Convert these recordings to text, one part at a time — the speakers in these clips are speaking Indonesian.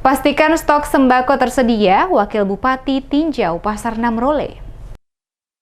Pastikan stok sembako tersedia, Wakil Bupati tinjau Pasar Namrole.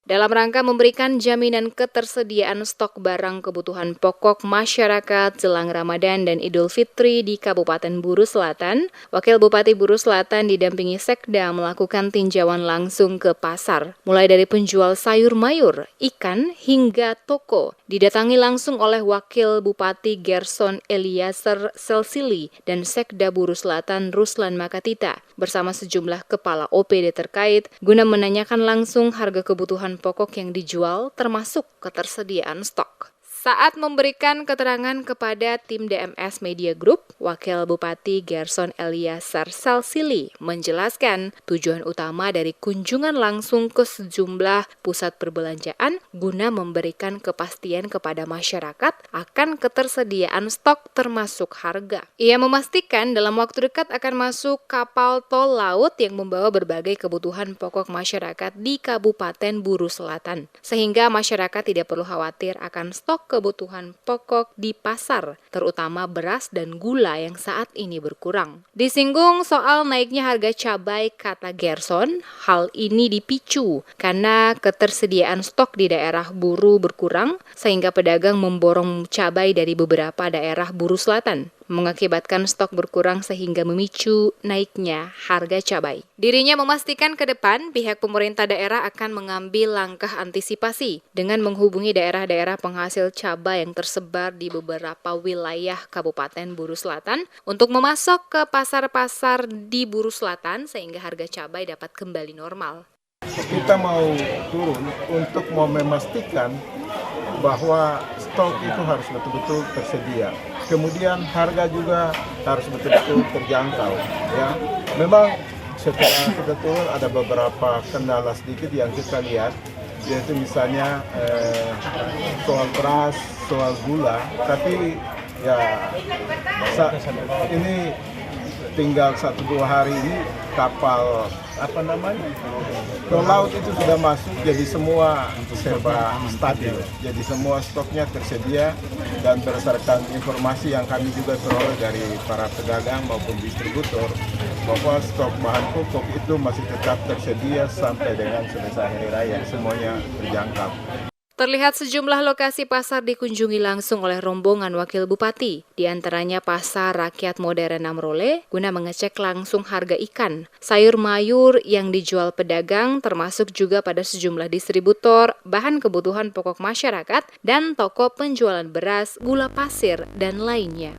Dalam rangka memberikan jaminan ketersediaan stok barang kebutuhan pokok masyarakat jelang Ramadan dan Idul Fitri di Kabupaten Buru Selatan, Wakil Bupati Buru Selatan didampingi Sekda melakukan tinjauan langsung ke pasar, mulai dari penjual sayur mayur, ikan, hingga toko. Didatangi langsung oleh Wakil Bupati Gerson Eliezer Selsili dan Sekda Buru Selatan Ruslan Makatita bersama sejumlah kepala OPD terkait guna menanyakan langsung harga kebutuhan pokok yang dijual termasuk ketersediaan stok. Saat memberikan keterangan kepada tim DMS Media Group, Wakil Bupati Gerson Eliezer Selsili menjelaskan tujuan utama dari kunjungan langsung ke sejumlah pusat perbelanjaan guna memberikan kepastian kepada masyarakat akan ketersediaan stok termasuk harga. Ia memastikan dalam waktu dekat akan masuk kapal tol laut yang membawa berbagai kebutuhan pokok masyarakat di Kabupaten Buru Selatan, sehingga masyarakat tidak perlu khawatir akan stok kebutuhan pokok di pasar, terutama beras dan gula yang saat ini berkurang. Disinggung soal naiknya harga cabai, kata Gerson, hal ini dipicu karena ketersediaan stok di daerah Buru berkurang sehingga pedagang memborong cabai dari beberapa daerah Buru Selatan, mengakibatkan stok berkurang sehingga memicu naiknya harga cabai. Dirinya memastikan ke depan pihak pemerintah daerah akan mengambil langkah antisipasi dengan menghubungi daerah-daerah penghasil cabai yang tersebar di beberapa wilayah Kabupaten Buru Selatan untuk memasok ke pasar-pasar di Buru Selatan sehingga harga cabai dapat kembali normal. Kita mau turun untuk mau memastikan bahwa stok itu harus betul-betul tersedia. Kemudian harga juga harus betul-betul terjangkau. Ya, memang setelah kita turun ada beberapa kendala sedikit yang kita lihat, yaitu misalnya soal beras, soal gula. Tapi ya ini tinggal 1-2 hari ini kapal tol laut itu sudah masuk, jadi semua serba stabil, jadi semua stoknya tersedia dan berdasarkan informasi yang kami juga peroleh dari para pedagang maupun distributor bahwa stok bahan pokok itu masih tetap tersedia sampai dengan selesai hari raya, semuanya terjangkau. Terlihat sejumlah lokasi pasar dikunjungi langsung oleh rombongan Wakil Bupati, di antaranya Pasar Rakyat Modern Namrole, guna mengecek langsung harga ikan, sayur mayur yang dijual pedagang, termasuk juga pada sejumlah distributor, bahan kebutuhan pokok masyarakat, dan toko penjualan beras, gula pasir, dan lainnya.